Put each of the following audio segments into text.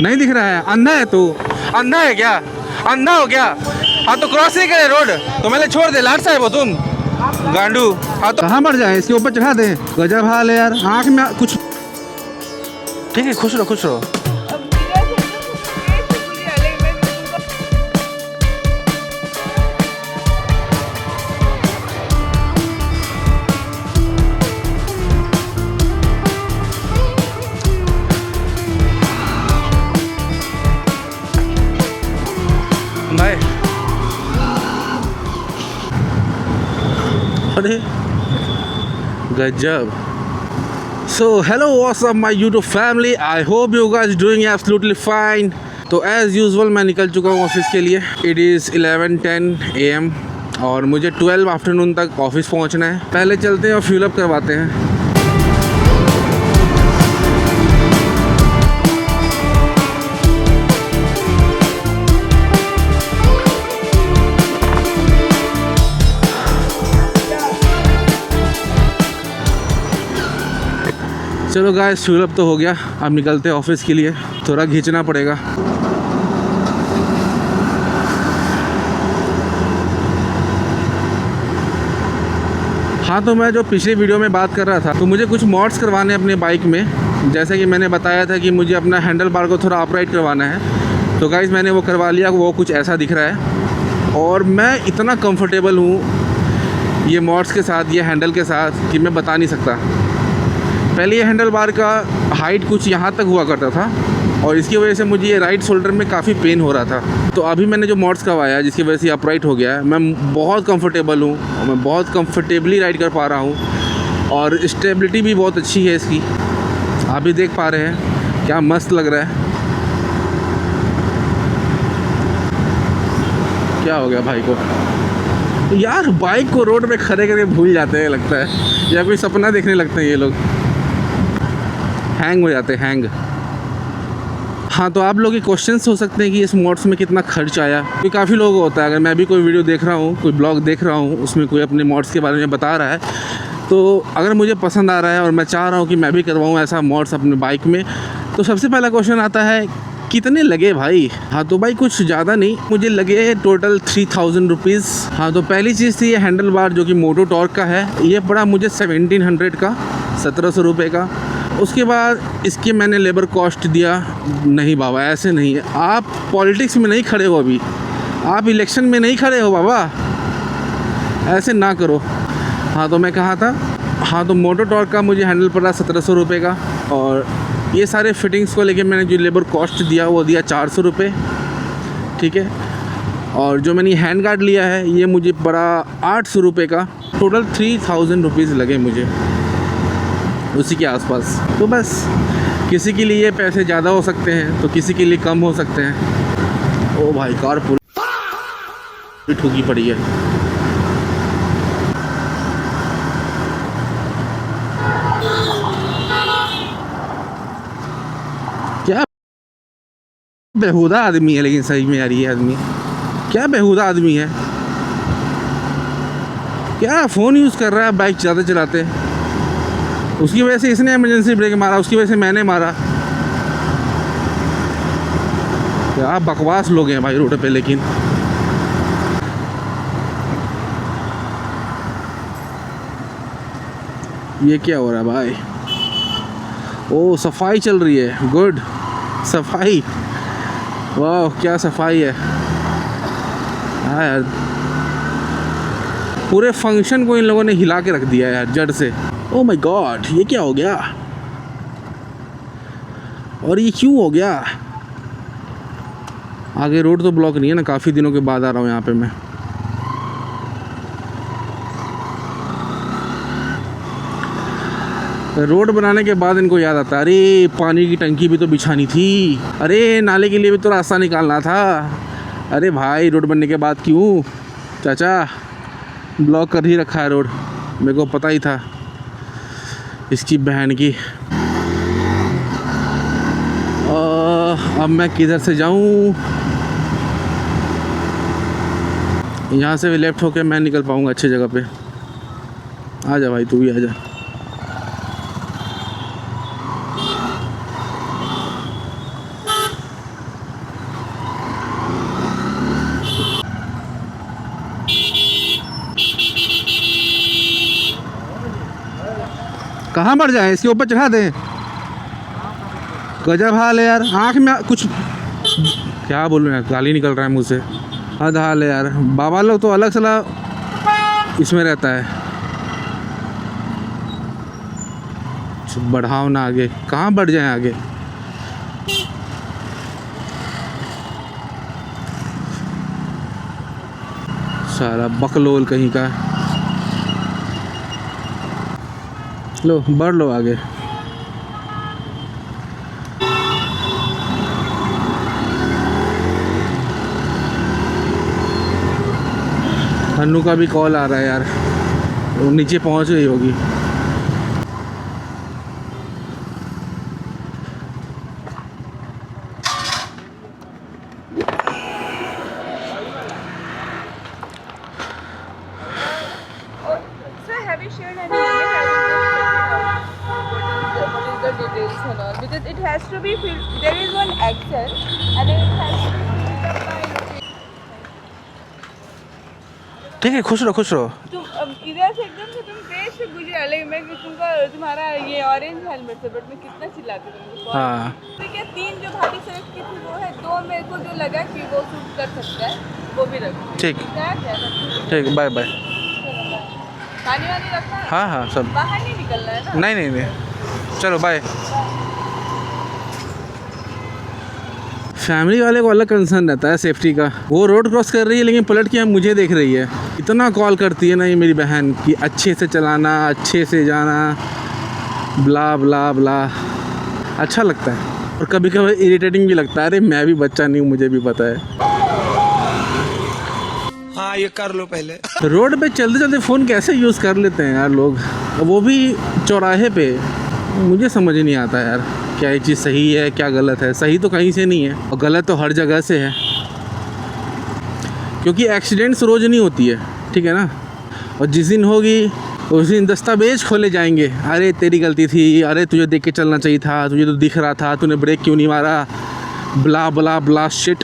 नहीं दिख रहा है? अंधा है तू? अंधा है क्या? अंधा हो क्या? हाँ तो क्रॉस नहीं करे रोड तो मैंने छोड़ दे। लाट साहब हो तुम गांडू। हाँ तो कहाँ मर जाए, इसके ऊपर चढ़ा दे। गजब हाल है यार, आँख में कुछ। ठीक है, खुश रहो खुश रहो। भाई अरे गजब। So hello what's up my YouTube family, I hope you guys doing absolutely fine. तो एज़ यूजुअल मैं निकल चुका हूँ ऑफिस के लिए। इट इज़ 11:10 AM और मुझे 12 आफ्टरनून तक ऑफिस पहुँचना है। पहले चलते हैं और फ्यूल अप करवाते हैं। चलो गाइस, फ्यूल अप तो हो गया, अब निकलते हैं ऑफिस के लिए। थोड़ा खींचना पड़ेगा। हाँ तो मैं जो पिछले वीडियो में बात कर रहा था, तो मुझे कुछ मॉड्स करवाने अपने बाइक में। जैसे कि मैंने बताया था कि मुझे अपना हैंडल बार को थोड़ा अपराइट करवाना है। तो गाइस मैंने वो करवा लिया। वो कुछ ऐसा दिख रहा है और मैं इतना कंफर्टेबल हूँ ये मॉड्स के साथ, ये हैंडल के साथ, कि मैं बता नहीं सकता। पहले ये हैंडल बार का हाइट कुछ यहाँ तक हुआ करता था और इसकी वजह से मुझे ये राइट शोल्डर में काफ़ी पेन हो रहा था। तो अभी मैंने जो मॉड्स करवाया जिसकी वजह से अपराइट हो गया है, मैं बहुत कंफर्टेबल हूँ और मैं बहुत कंफर्टेबली राइड कर पा रहा हूँ और स्टेबिलिटी भी बहुत अच्छी है इसकी। आप भी देख पा रहे हैं क्या मस्त लग रहा है। क्या हो गया भाई को यार? बाइक को रोड पे खड़े करके भूल जाते हैं लगता है, या कोई सपना देखने लगते हैं ये लोग। हैंग हो जाते हैं, हैंग। हाँ तो आप लोग के क्वेश्चंस हो सकते हैं कि इस मॉड्स में कितना खर्च आया, क्योंकि काफ़ी लोग होता है। अगर मैं भी कोई वीडियो देख रहा हूँ, कोई ब्लॉग देख रहा हूँ, उसमें कोई अपने मॉड्स के बारे में बता रहा है, तो अगर मुझे पसंद आ रहा है और मैं चाह रहा हूँ कि मैं भी करवाऊँ ऐसा मॉड्स अपने बाइक में, तो सबसे पहला क्वेश्चन आता है कितने लगे भाई? हाँ तो भाई कुछ ज़्यादा नहीं, मुझे लगे टोटल 3000 रुपीज़। हाँ तो पहली चीज़ थी ये हैंडल बार जो कि मोटो टॉर्क का है। ये पड़ा मुझे 1700 का, 1700 रुपये का। उसके बाद इसके मैंने लेबर कॉस्ट दिया। नहीं बाबा, ऐसे नहीं है। आप पॉलिटिक्स में नहीं खड़े हो अभी, आप इलेक्शन में नहीं खड़े हो बाबा, ऐसे ना करो। हाँ तो मैं कहा था, हाँ तो मोटो टॉर्क का मुझे हैंडल पड़ा 1700 रुपये का और ये सारे फिटिंग्स को लेके मैंने जो लेबर कॉस्ट दिया वो दिया 400 रुपये, ठीक है। और जो मैंने हैंड गार्ड लिया है ये मुझे पड़ा 800 रुपये का। टोटल 3000 रुपीज़ लगे मुझे, उसी के आसपास। तो बस किसी के लिए पैसे ज़्यादा हो सकते हैं तो किसी के लिए कम हो सकते हैं। ओ भाई, कार पूरी ठुकी पड़ी है। क्या बेहुदा आदमी है, लेकिन सही में यार ये आदमी क्या बेहुदा आदमी है। क्या फ़ोन यूज़ कर रहा है बाइक ज़्यादा चलाते। उसकी वजह से इसने इमरजेंसी ब्रेक मारा, उसकी वजह से मैंने मारा। क्या बकवास लोग हैं भाई रोड पे। लेकिन ये क्या हो रहा है भाई? ओ सफाई चल रही है, गुड सफाई। वाह क्या सफाई है। हाँ यार, पूरे फंक्शन को इन लोगों ने हिला के रख दिया यार जड़ से। ओह माय गॉड, ये क्या हो गया और ये क्यों हो गया? आगे रोड तो ब्लॉक नहीं है ना, काफ़ी दिनों के बाद आ रहा हूँ यहाँ पे मैं। रोड बनाने के बाद इनको याद आता है, अरे पानी की टंकी भी तो बिछानी थी, अरे नाले के लिए भी तो रास्ता निकालना था। अरे भाई रोड बनने के बाद क्यों चाचा ब्लॉक कर ही रखा है रोड? मेरे को पता ही था इसकी बहन की। अब मैं किधर से जाऊं? यहाँ से भी लेफ्ट होके मैं निकल पाऊंगा अच्छी जगह पे। आ जा भाई, तू भी आ जा। कहाँ बढ़ जाए, इसके ऊपर चढ़ा दें। गजब हाल है यार, आँख में कुछ क्या बोलूँ यार, गाली निकल रहा है मुँह से। हद हाल है यार, बाबा लोग तो अलग सला इसमें रहता है। बढ़ाओ ना आगे, कहाँ बढ़ जाए आगे। सारा बकलोल कहीं का। लो बढ़ लो आगे। हन्नू का भी कॉल आ रहा है यार, वो नीचे पहुंच गई होगी। Because it has to be filled, there is one Excel and then it has to be filled up by ठीक है, खुश रहो खुश रहो। तुम अब इधर से एकदम से तुम तेज से गुजरा, लेकिन मैं तुम्हारा ये ऑरेंज हेलमेट से, बट मैं कितना चिल्लाती तुमको। हाँ तो क्या 3 जो भाटी से की थी वो है, 2 मेरे को जो लगा कि वो सूट कर सकता है वो भी रखो। ठीक ठीक, बाय बाय। पानी वानी रखना है? हाँ हाँ सब। बाहर नहीं निकलना है ना? नहीं नहीं नहीं, चलो बाय। फैमिली वाले को अलग कंसर्न रहता है सेफ्टी का। वो रोड क्रॉस कर रही है लेकिन पलट के मुझे देख रही है। इतना कॉल करती है ना ये मेरी बहन कि अच्छे से चलाना, अच्छे से जाना, ब्ला ब्ला ब्ला। अच्छा लगता है और कभी कभी इरिटेटिंग भी लगता है। अरे मैं भी बच्चा नहीं हूँ, मुझे भी पता है। हाँ ये कर लो पहले। रोड पे चलते चलते फ़ोन कैसे यूज़ कर लेते हैं यार लोग, वो भी चौराहे पे। मुझे समझ नहीं आता यार क्या ये चीज़ सही है क्या गलत है। सही तो कहीं से नहीं है और गलत तो हर जगह से है, क्योंकि एक्सीडेंट्स रोज़ नहीं होती है, ठीक है ना। और जिस दिन होगी उस दिन दस्तावेज खोले जाएंगे। अरे तेरी गलती थी, अरे तुझे देख के चलना चाहिए था, तुझे तो दिख रहा था, तूने ब्रेक क्यों नहीं मारा, ब्ला ब्ला ब्ला शिट।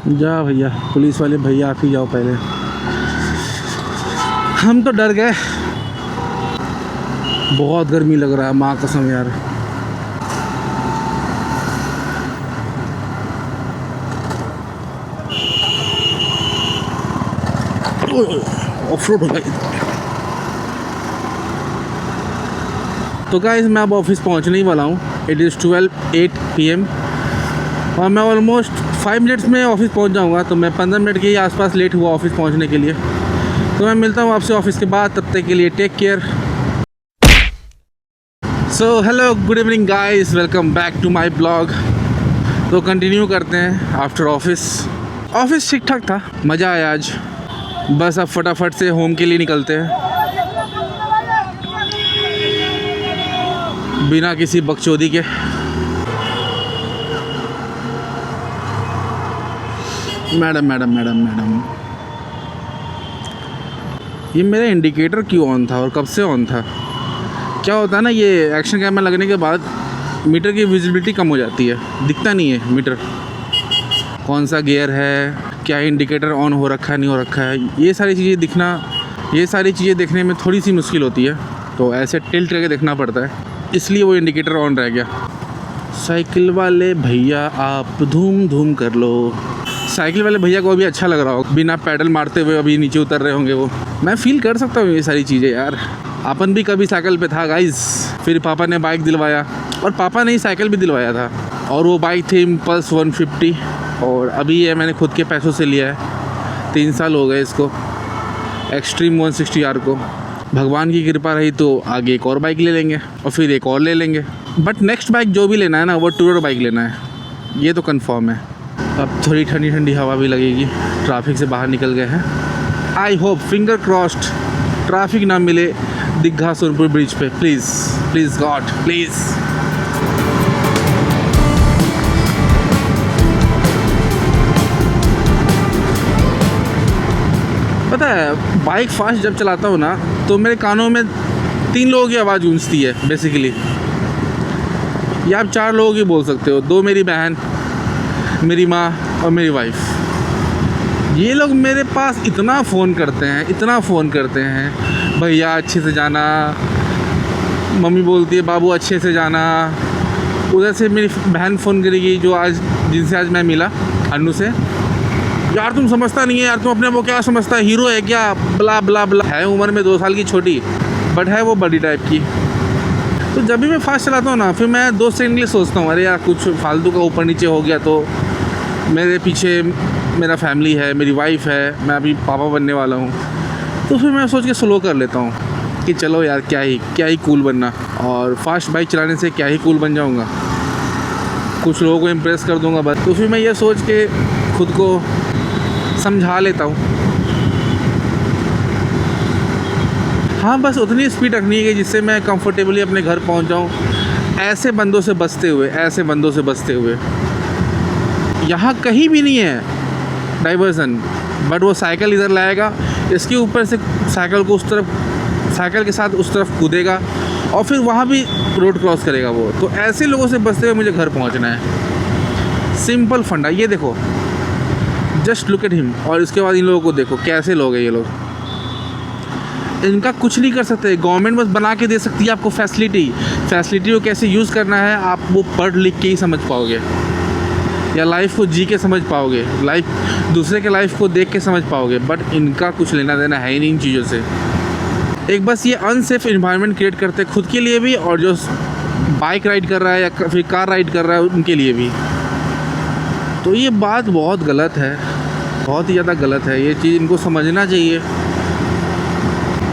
जा भैया, पुलिस वाले भैया आप ही जाओ पहले, हम तो डर गए। बहुत गर्मी लग रहा है, माँ कसम यार। ऑफ रोड हो गई। तो गाइस मैं अब ऑफिस पहुंचने ही वाला हूँ। इट इज़ 12:08 PM और मैं ऑलमोस्ट 5 मिनट्स में ऑफिस पहुंच जाऊंगा। तो मैं 15 मिनट के ही आसपास लेट हुआ ऑफिस पहुंचने के लिए। तो मैं मिलता हूँ आपसे ऑफिस के बाद, तब तक के लिए take care. So hello good evening guys, welcome back to my blog. तो कंटिन्यू करते हैं आफ्टर ऑफिस। ऑफिस ठीक ठाक था, मज़ा आया आज। बस अब फटाफट से होम के लिए निकलते हैं बिना किसी बकचोदी के। मैडम मैडम मैडम मैडम, ये मेरा इंडिकेटर क्यों ऑन था और कब से ऑन था? क्या होता है ना, ये एक्शन कैमरा लगने के बाद मीटर की विजिबिलिटी कम हो जाती है, दिखता नहीं है मीटर कौन सा गियर है, क्या इंडिकेटर ऑन हो रखा है नहीं हो रखा है। ये सारी चीज़ें देखने में थोड़ी सी मुश्किल होती है, तो ऐसे टिल्ट करके देखना पड़ता है, इसलिए वो इंडिकेटर ऑन रह गया। साइकिल वाले भैया आप धूम धूम कर लो। साइकिल वाले भैया को अभी अच्छा लग रहा हो, बिना पैडल मारते हुए अभी नीचे उतर रहे होंगे वो। मैं फील कर सकता हूँ ये सारी चीज़ें यार। अपन भी कभी साइकिल पे था गाइस, फिर पापा ने बाइक दिलवाया, और पापा ने ही साइकिल भी दिलवाया था, और वो बाइक थी इम्पल्स 150। और अभी ये मैंने खुद के पैसों से लिया है, 3 साल हो गए इसको, एक्सट्रीम 160R को। भगवान की कृपा रही तो आगे एक और बाइक ले लेंगे और फिर एक और ले लेंगे। बट नेक्स्ट बाइक जो भी लेना है ना, वो टूरर बाइक लेना है, ये तो कंफर्म है। अब थोड़ी ठंडी ठंडी हवा भी लगेगी, ट्रैफिक से बाहर निकल गए हैं। I hope, finger crossed, traffic ना मिले दीघा सोनपुर ब्रिज पे। Please please God please. पता है बाइक फास्ट जब चलाता हूँ ना, तो मेरे कानों में 3 लोगों की आवाज़ गूंजती है बेसिकली, या आप 4 लोगों की बोल सकते हो। 2 मेरी बहन, मेरी माँ और मेरी वाइफ, ये लोग मेरे पास इतना फ़ोन करते हैं, भैया अच्छे से जाना, मम्मी बोलती है बाबू अच्छे से जाना। उधर से मेरी बहन फ़ोन करेगी जिनसे आज मैं मिला, अन्नू से, यार तुम समझता नहीं है यार, तुम अपने वो क्या समझता है, हीरो है क्या, ब्ला ब्ला ब्ला। है उम्र में 2 साल की छोटी, बट है वो बड़ी टाइप की। तो जब भी मैं फास्ट चलाता हूँ ना, फिर मैं 2 सेकंड के लिए सोचता हूँ, अरे यार कुछ फालतू का ऊपर नीचे हो गया तो मेरे पीछे मेरा फैमिली है, मेरी वाइफ है, मैं अभी पापा बनने वाला हूँ। तो फिर मैं सोच के स्लो कर लेता हूँ कि चलो यार क्या ही कूल बनना, और फास्ट बाइक चलाने से क्या ही कूल बन जाऊँगा, कुछ लोगों को इम्प्रेस कर दूँगा बस। तो फिर मैं ये सोच के खुद को समझा लेता हूँ, हाँ बस उतनी स्पीड रखनी है कि जिससे मैं कंफर्टेबली अपने घर पहुँच जाऊँ, ऐसे बंदों से बचते हुए। यहाँ कहीं भी नहीं है डाइवर्सन, बट वो साइकिल इधर लाएगा, इसके ऊपर से साइकिल को साइकिल के साथ उस तरफ कूदेगा और फिर वहाँ भी रोड क्रॉस करेगा वो। तो ऐसे लोगों से बचते हुए मुझे घर पहुँचना है। सिंपल फंडा, ये देखो, जस्ट लुक एट हिम। और इसके बाद इन लोगों को देखो कैसे लोग हैं ये लोग, इनका कुछ नहीं कर सकते। गवर्नमेंट बस बना के दे सकती है आपको फैसिलिटी को कैसे यूज़ करना है आप वो पढ़ लिख के ही समझ पाओगे, या लाइफ को जी के समझ पाओगे, दूसरे के लाइफ को देख के समझ पाओगे। बट इनका कुछ लेना देना है ही नहीं इन चीज़ों से। एक बस ये अनसेफ इन्वायरमेंट क्रिएट करते हैं खुद के लिए भी, और जो बाइक राइड कर रहा है या फिर कार राइड कर रहा है उनके लिए भी। तो ये बात बहुत गलत है, बहुत ही ज़्यादा गलत है। ये चीज़ इनको समझना चाहिए।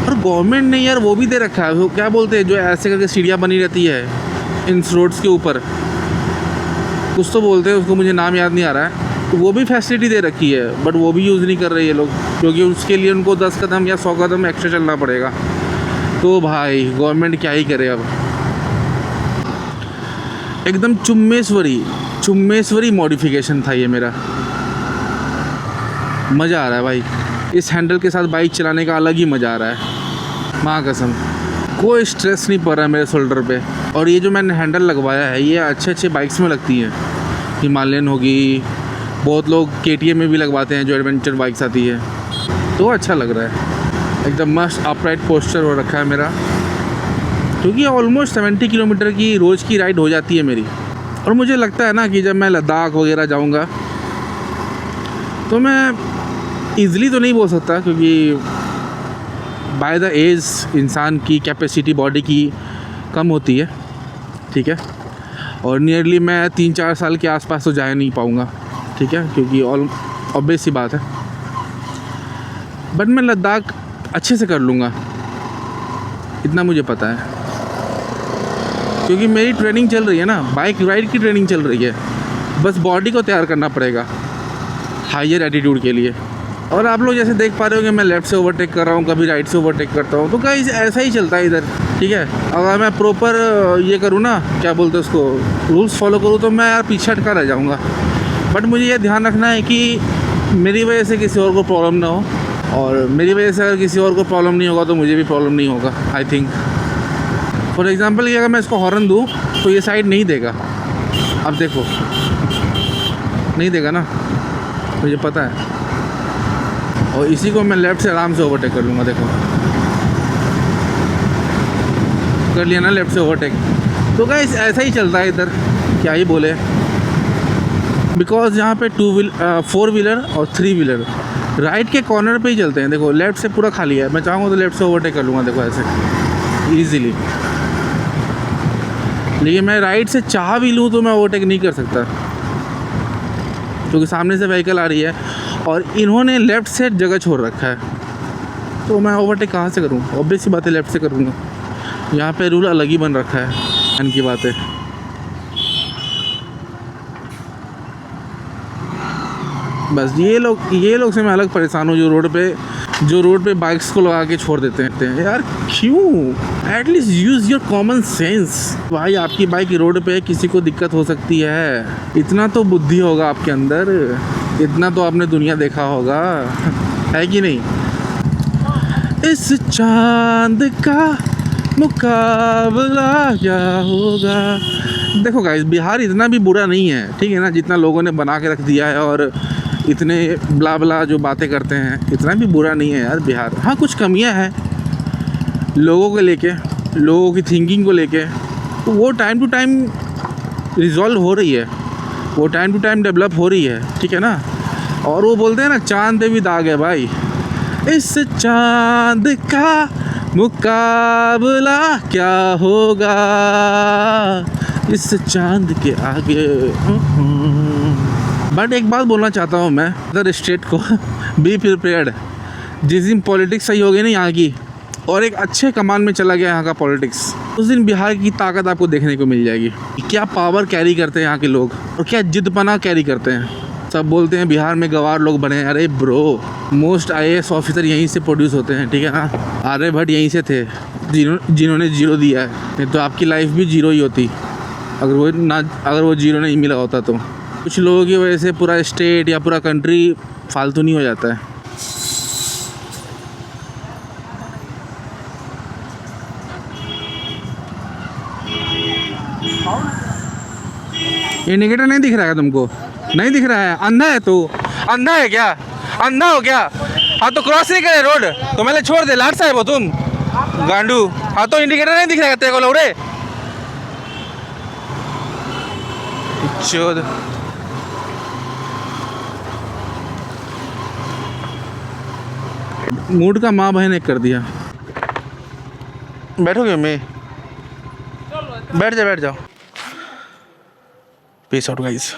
और गवर्नमेंट ने यार वो भी दे रखा है, वो क्या बोलते हैं जो ऐसे करके सीढ़ियाँ बनी रहती है इन रोड्स के ऊपर, कुछ तो बोलते हैं उसको, मुझे नाम याद नहीं आ रहा है। तो वो भी फैसिलिटी दे रखी है, बट वो भी यूज़ नहीं कर रहे ये लोग, क्योंकि उसके लिए उनको 10 कदम या 100 कदम एक्स्ट्रा चलना पड़ेगा। तो भाई गवर्नमेंट क्या ही करे अब। एकदम चुम्मेश्वरी मॉडिफिकेशन था ये मेरा। मज़ा आ रहा है भाई, इस हैंडल के साथ बाइक चलाने का अलग ही मज़ा आ रहा है, माँ कसम। कोई स्ट्रेस नहीं पड़ रहा है मेरे शोल्डर पे। और ये जो मैंने हैंडल लगवाया है ये अच्छे बाइक्स में लगती है, हिमालयन होगी, बहुत लोग KTM में भी लगवाते हैं जो एडवेंचर बाइक्स आती है। तो अच्छा लग रहा है, एकदम मस्त अपराइट पोस्चर हो रखा है मेरा, क्योंकि ऑलमोस्ट 70 किलोमीटर की रोज़ की राइड हो जाती है मेरी। और मुझे लगता है ना कि जब मैं लद्दाख वगैरह जाऊंगा तो मैं ईज़िली तो नहीं बोल सकता, क्योंकि बाय द एज इंसान की कैपेसिटी बॉडी की कम होती है, ठीक है। और नियरली मैं 3-4 साल के आसपास तो जा नहीं पाऊँगा, ठीक है, क्योंकि ऑब्वियस सी बात है। बट मैं लद्दाख अच्छे से कर लूँगा, इतना मुझे पता है, क्योंकि मेरी ट्रेनिंग चल रही है ना, बाइक राइड की ट्रेनिंग चल रही है। बस बॉडी को तैयार करना पड़ेगा हायर एटीट्यूड के लिए। और आप लोग जैसे देख पा रहे हो कि मैं लेफ़्ट से ओवरटेक कर रहा हूँ, कभी राइट से ओवरटेक करता हूँ, तो गाइस ऐसा ही चलता है इधर, ठीक है। अगर मैं प्रॉपर ये करूँ ना, क्या बोलते हैं उसको, रूल्स फॉलो करूँ, तो मैं यार पीछे हटका रह जाऊँगा। बट मुझे ये ध्यान रखना है कि मेरी वजह से किसी और को प्रॉब्लम ना हो, और मेरी वजह से अगर किसी और को प्रॉब्लम नहीं होगा तो मुझे भी प्रॉब्लम नहीं होगा, आई थिंक। फॉर एग्ज़ाम्पल कि अगर मैं इसको हॉर्न दूँ तो ये साइड नहीं देगा, अब देखो नहीं देगा ना, मुझे पता है। और इसी को मैं लेफ़्ट से आराम से ओवरटेक कर लूँगा, देखो कर लिया ना लेफ़्ट से ओवरटेक। तो गाइस ऐसा ही चलता है इधर, क्या ही बोले, बिकॉज यहाँ पे 4 व्हीलर और 3 व्हीलर राइट के कॉर्नर पे ही चलते हैं। देखो लेफ़्ट से पूरा खाली है, मैं चाहूँगा तो लेफ़्ट से ओवरटेक कर लूँगा, देखो ऐसे ईज़िली। लेकिन मैं राइट से चाह भी लूँ तो मैं ओवरटेक नहीं कर सकता, क्योंकि सामने से व्हीकल आ रही है और इन्होंने लेफ़्ट से जगह छोड़ रखा है, तो मैं ओवरटेक कहाँ से करूँ? ऑब्वियस सी बात है लेफ़्ट से करूँगा। यहाँ पे रूल अलग ही बन रखा है, मन की बात है। बस ये लोग से मैं अलग परेशान हूँ, जो रोड पे बाइक्स को लगा के छोड़ देते हैं। यार क्यों? At least use your common sense. भाई आपकी बाइक रोड पे किसी को दिक्कत हो सकती है, इतना तो बुद्धि होगा आपके अंदर, इतना तो आपने दुनिया देखा होगा, है कि नहीं? इस चांद का मुकाबला क्या होगा। देखो गाइस, बिहार इतना भी बुरा नहीं है, ठीक है ना, जितना लोगों ने बना के रख दिया है। और इतने ब्ला ब्ला जो बातें करते हैं, इतना भी बुरा नहीं है यार बिहार। हाँ कुछ कमियां हैं लोगों को लेके, लोगों की थिंकिंग को लेके, तो वो टाइम टू टाइम रिजॉल्व हो रही है, वो टाइम टू टाइम डेवलप हो रही है, ठीक है ना। और वो बोलते हैं ना चांद पे भी दाग है भाई, इस चांद का मुकाबला क्या होगा इस चांद के आगे। बट एक बात बोलना चाहता हूँ मैं अदर स्टेट को, बी प्रिपेयर्ड। जिस दिन पॉलिटिक्स सही हो गई ना यहाँ की, और एक अच्छे कमान में चला गया यहाँ का पॉलिटिक्स, उस दिन बिहार की ताकत आपको देखने को मिल जाएगी। क्या पावर कैरी करते हैं यहाँ के लोग, और क्या जिद्दपना कैरी करते हैं। सब बोलते हैं बिहार में गवार लोग बने, अरे ब्रो मोस्ट IAS ऑफिसर यहीं से प्रोड्यूस होते हैं, ठीक है ना। आर्यभट्ट यहीं से थे जिन्होंने जीरो दिया है, नहीं तो आपकी लाइफ भी जीरो ही होती अगर वो जीरो नहीं मिला होता तो। कुछ लोगों की वजह से पूरा स्टेट या पूरा कंट्री फालतू नहीं हो जाता है। इंडिकेटर नहीं दिख रहा है तुमको? नहीं दिख रहा है? अंधा है तू? अंधा है क्या? अंधा हो क्या? हाँ तो क्रॉस नहीं करे रोड तो मैंने छोड़ दे, लाट साहब हो तुम गांडू। हाँ तो इंडिकेटर नहीं दिख रहा है तेरे को लौड़े चोद। मूड का माँ बहन एक कर दिया। बैठोगे मैं? बैठ जाओ। Peace out guys.